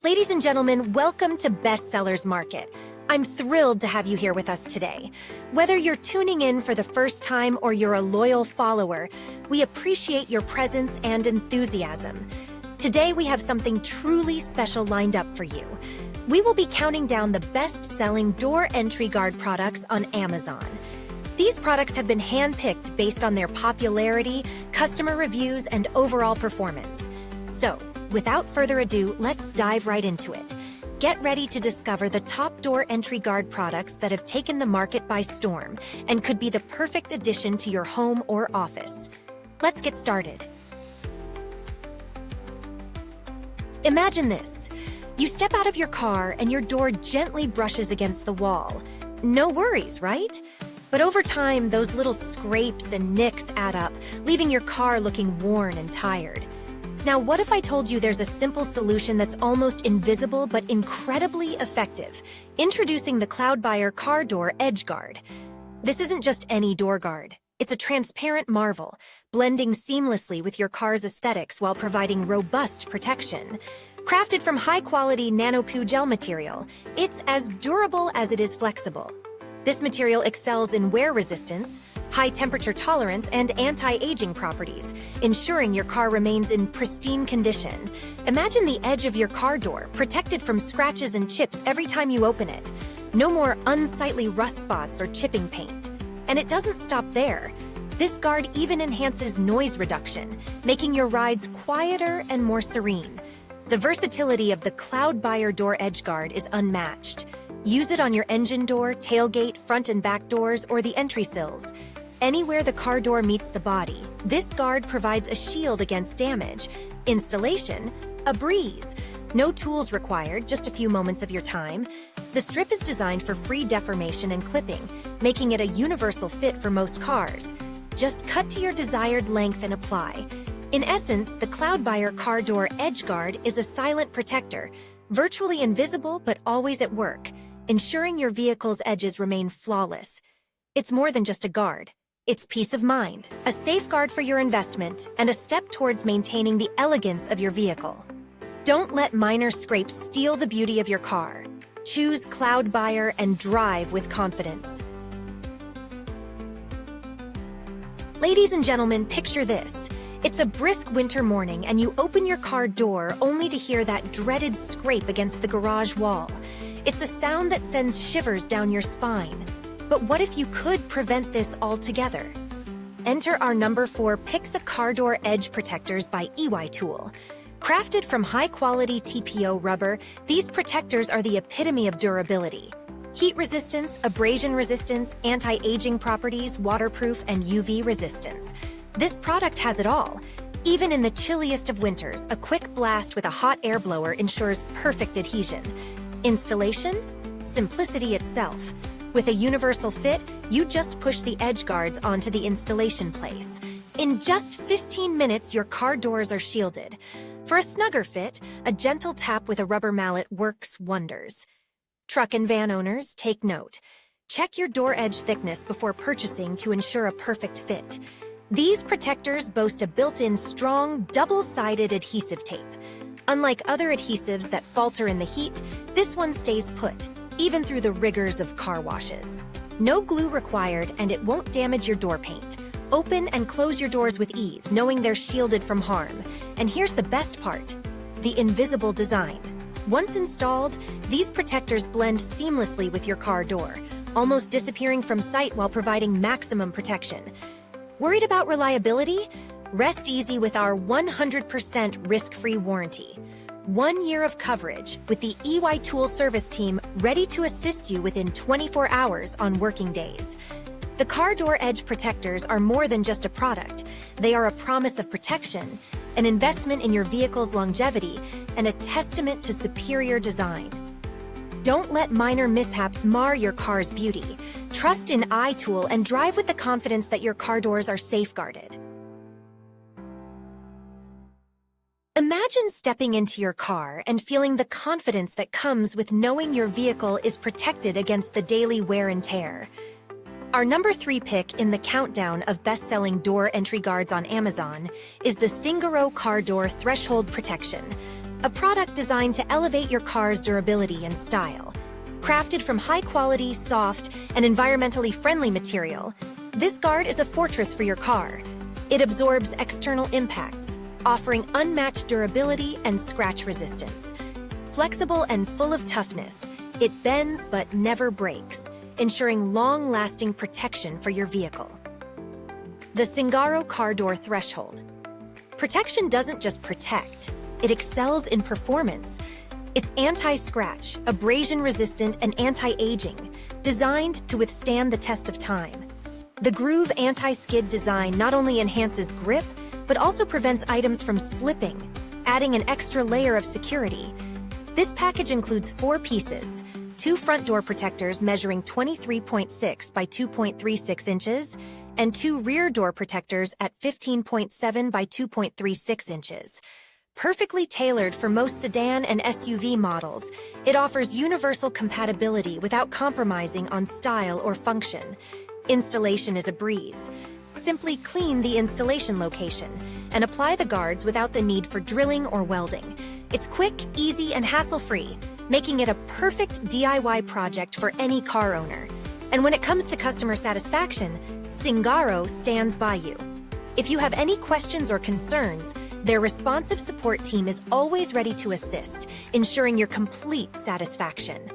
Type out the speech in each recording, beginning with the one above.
Ladies and gentlemen, welcome to Bestsellers Market. I'm thrilled to have you here with us today. Whether you're tuning in for the first time or you're a loyal follower, we appreciate your presence and enthusiasm. Today we have something truly special lined up for you. We will be counting down the best-selling door entry guard products on Amazon. These products have been handpicked based on their popularity, customer reviews, and overall performance. So, without further ado, let's dive right into it. Get ready to discover the top door entry guard products that have taken the market by storm and could be the perfect addition to your home or office. Let's get started. Imagine this. You step out of your car and your door gently brushes against the wall. No worries, right? But over time, those little scrapes and nicks add up, leaving your car looking worn and tired. Now, what if I told you there's a simple solution that's almost invisible but incredibly effective? Introducing the Cloudbuyer Car Door Edge Guard. This isn't just any door guard. It's a transparent marvel, blending seamlessly with your car's aesthetics while providing robust protection. Crafted from high-quality nanopoo gel material, it's as durable as it is flexible. This material excels in wear resistance, high temperature tolerance, and anti-aging properties, ensuring your car remains in pristine condition. Imagine the edge of your car door, protected from scratches and chips every time you open it. No more unsightly rust spots or chipping paint. And it doesn't stop there. This guard even enhances noise reduction, making your rides quieter and more serene. The versatility of the Cloudbuyer Door Edge Guard is unmatched. Use it on your engine door, tailgate, front and back doors, or the entry sills. Anywhere the car door meets the body, this guard provides a shield against damage. Installation, a breeze. No tools required, just a few moments of your time. The strip is designed for free deformation and clipping, making it a universal fit for most cars. Just cut to your desired length and apply. In essence, the Cloudbuyer Car Door Edge Guard is a silent protector, virtually invisible but always at work, ensuring your vehicle's edges remain flawless. It's more than just a guard. It's peace of mind, a safeguard for your investment, and a step towards maintaining the elegance of your vehicle. Don't let minor scrapes steal the beauty of your car. Choose Cloudbuyer and drive with confidence. Ladies and gentlemen, picture this. It's a brisk winter morning and you open your car door only to hear that dreaded scrape against the garage wall. It's a sound that sends shivers down your spine. But what if you could prevent this altogether? Enter our number 4 Pick the Car Door Edge Protectors by SYOAUTO. Crafted from high-quality TPO rubber, these protectors are the epitome of durability. Heat resistance, abrasion resistance, anti-aging properties, waterproof, and UV resistance. This product has it all. Even in the chilliest of winters, a quick blast with a hot air blower ensures perfect adhesion. Installation? Simplicity itself. With a universal fit, you just push the edge guards onto the installation place. In just 15 minutes, your car doors are shielded. For a snugger fit, a gentle tap with a rubber mallet works wonders. Truck and van owners, take note. Check your door edge thickness before purchasing to ensure a perfect fit. These protectors boast a built-in strong, double-sided adhesive tape. Unlike other adhesives that falter in the heat, this one stays put, even through the rigors of car washes. No glue required, and it won't damage your door paint. Open and close your doors with ease, knowing they're shielded from harm. And here's the best part: the invisible design. Once installed, these protectors blend seamlessly with your car door, almost disappearing from sight while providing maximum protection. Worried about reliability? Rest easy with our 100% risk-free warranty. 1 year of coverage with the SYOAUTO service team ready to assist you within 24 hours on working days. The car door edge protectors are more than just a product. They are a promise of protection, an investment in your vehicle's longevity, and a testament to superior design. Don't let minor mishaps mar your car's beauty. Trust in SYOAUTO and drive with the confidence that your car doors are safeguarded. Imagine stepping into your car and feeling the confidence that comes with knowing your vehicle is protected against the daily wear and tear. Our number 3 pick in the countdown of best-selling door entry guards on Amazon is the SINGARO Car Door Threshold Protection. a product designed to elevate your car's durability and style. Crafted from high-quality, soft, and environmentally friendly material, this guard is a fortress for your car. It absorbs external impacts, offering unmatched durability and scratch resistance. Flexible and full of toughness, it bends but never breaks, ensuring long-lasting protection for your vehicle. The SINGARO car door threshold. Protection doesn't just protect, it excels in performance. It's anti-scratch, abrasion-resistant, and anti-aging, designed to withstand the test of time. The groove anti-skid design not only enhances grip, but also prevents items from slipping, adding an extra layer of security. This package includes 4 pieces: 2 front door protectors measuring 23.6 by 2.36 inches, and 2 rear door protectors at 15.7 by 2.36 inches. Perfectly tailored for most sedan and SUV models, it offers universal compatibility without compromising on style or function. Installation is a breeze. Simply clean the installation location and apply the guards without the need for drilling or welding. It's quick, easy, and hassle-free, making it a perfect DIY project for any car owner. And when it comes to customer satisfaction, SINGARO stands by you. If you have any questions or concerns, their responsive support team is always ready to assist, ensuring your complete satisfaction.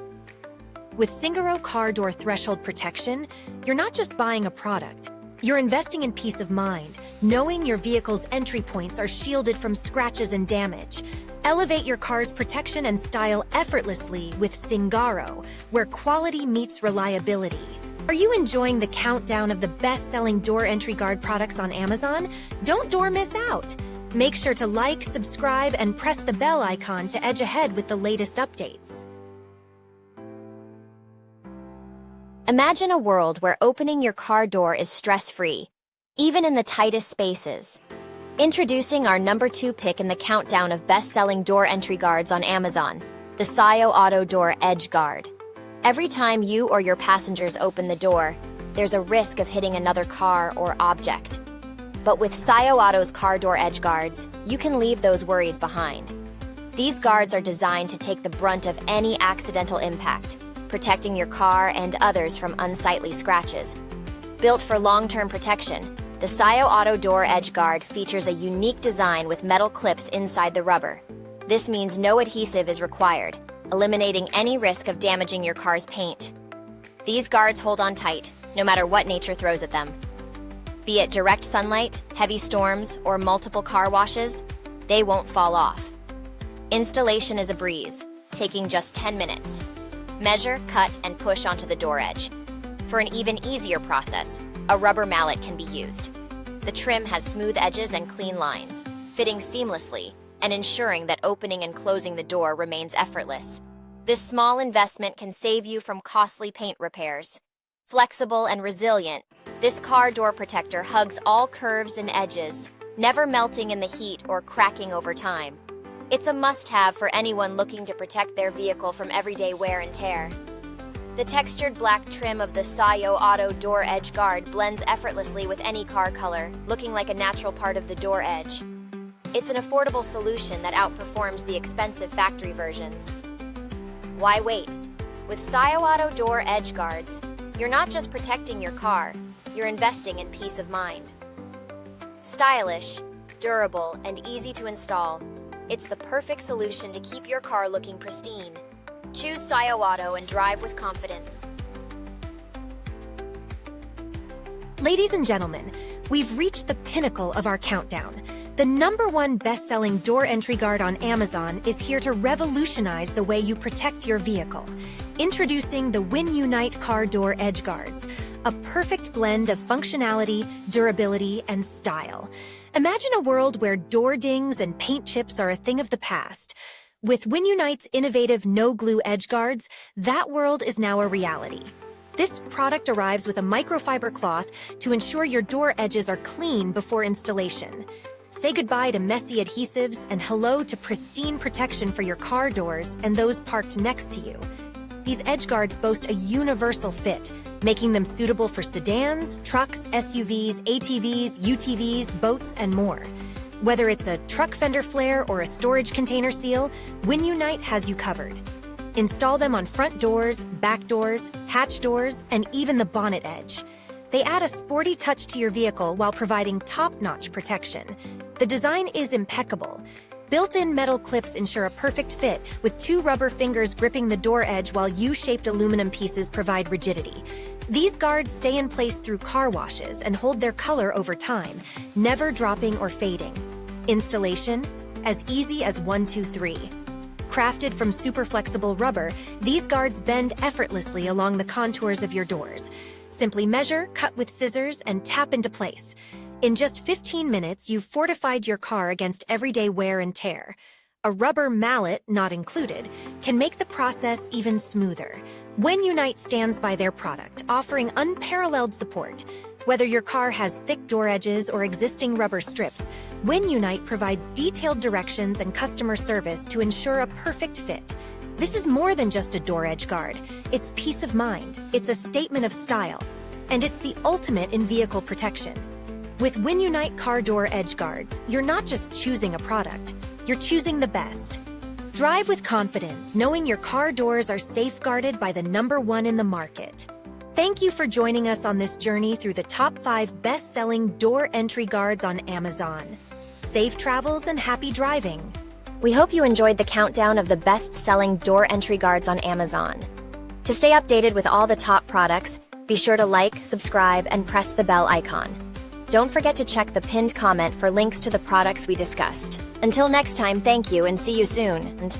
With SINGARO car door threshold protection, you're not just buying a product, you're investing in peace of mind, knowing your vehicle's entry points are shielded from scratches and damage. Elevate your car's protection and style effortlessly with SINGARO, where quality meets reliability. Are you enjoying the countdown of the best-selling door entry guard products on Amazon? Don't miss out! Make sure to like, subscribe, and press the bell icon to edge ahead with the latest updates. Imagine a world where opening your car door is stress-free, even in the tightest spaces. Introducing our number 2 pick in the countdown of best-selling door entry guards on Amazon, the SYOAUTO Door Edge Guard. Every time you or your passengers open the door, there's a risk of hitting another car or object. But with SYOAUTO's car door edge guards, you can leave those worries behind. These guards are designed to take the brunt of any accidental impact, protecting your car and others from unsightly scratches. Built for long-term protection, the SYOAUTO Door Edge Guard features a unique design with metal clips inside the rubber. This means no adhesive is required, eliminating any risk of damaging your car's paint. These guards hold on tight, no matter what nature throws at them. Be it direct sunlight, heavy storms, or multiple car washes, they won't fall off. Installation is a breeze, taking just 10 minutes. Measure, cut, and push onto the door edge. For an even easier process, a rubber mallet can be used. The trim has smooth edges and clean lines, fitting seamlessly and ensuring that opening and closing the door remains effortless. This small investment can save you from costly paint repairs. Flexible and resilient, this car door protector hugs all curves and edges, never melting in the heat or cracking over time. It's a must-have for anyone looking to protect their vehicle from everyday wear and tear. The textured black trim of the SYOAUTO Door Edge Guard blends effortlessly with any car color, looking like a natural part of the door edge. It's an affordable solution that outperforms the expensive factory versions. Why wait? With SYOAUTO Door Edge Guards, you're not just protecting your car, you're investing in peace of mind. Stylish, durable, and easy to install, it's the perfect solution to keep your car looking pristine. Choose SYOAUTO and drive with confidence. Ladies and gentlemen, we've reached the pinnacle of our countdown. The #1 best-selling door entry guard on Amazon is here to revolutionize the way you protect your vehicle. Introducing the Winunite car door edge guards, a perfect blend of functionality, durability, and style. Imagine a world where door dings and paint chips are a thing of the past. With Winunite's innovative no-glue edge guards, that world is now a reality. This product arrives with a microfiber cloth to ensure your door edges are clean before installation. Say goodbye to messy adhesives and hello to pristine protection for your car doors and those parked next to you. These edge guards boast a universal fit, making them suitable for sedans, trucks, SUVs, ATVs, UTVs, boats, and more. Whether it's a truck fender flare or a storage container seal, Winunite has you covered. Install them on front doors, back doors, hatch doors, and even the bonnet edge. They add a sporty touch to your vehicle while providing top-notch protection. The design is impeccable. Built-in metal clips ensure a perfect fit, with 2 rubber fingers gripping the door edge while U-shaped aluminum pieces provide rigidity. These guards stay in place through car washes and hold their color over time, never dropping or fading. Installation? As easy as 1, 2, 3. Crafted from super flexible rubber, these guards bend effortlessly along the contours of your doors. Simply measure, cut with scissors, and tap into place. In just 15 minutes, you've fortified your car against everyday wear and tear. A rubber mallet, not included, can make the process even smoother. Winunite stands by their product, offering unparalleled support. Whether your car has thick door edges or existing rubber strips, Winunite provides detailed directions and customer service to ensure a perfect fit. This is more than just a door edge guard. It's peace of mind, it's a statement of style, and it's the ultimate in vehicle protection. With Winunite car door edge guards, you're not just choosing a product, you're choosing the best. Drive with confidence, knowing your car doors are safeguarded by the #1 in the market. Thank you for joining us on this journey through the top 5 best-selling door entry guards on Amazon. Safe travels and happy driving. We hope you enjoyed the countdown of the best-selling door entry guards on Amazon. To stay updated with all the top products, be sure to like, subscribe, and press the bell icon. Don't forget to check the pinned comment for links to the products we discussed. Until next time, thank you and see you soon. And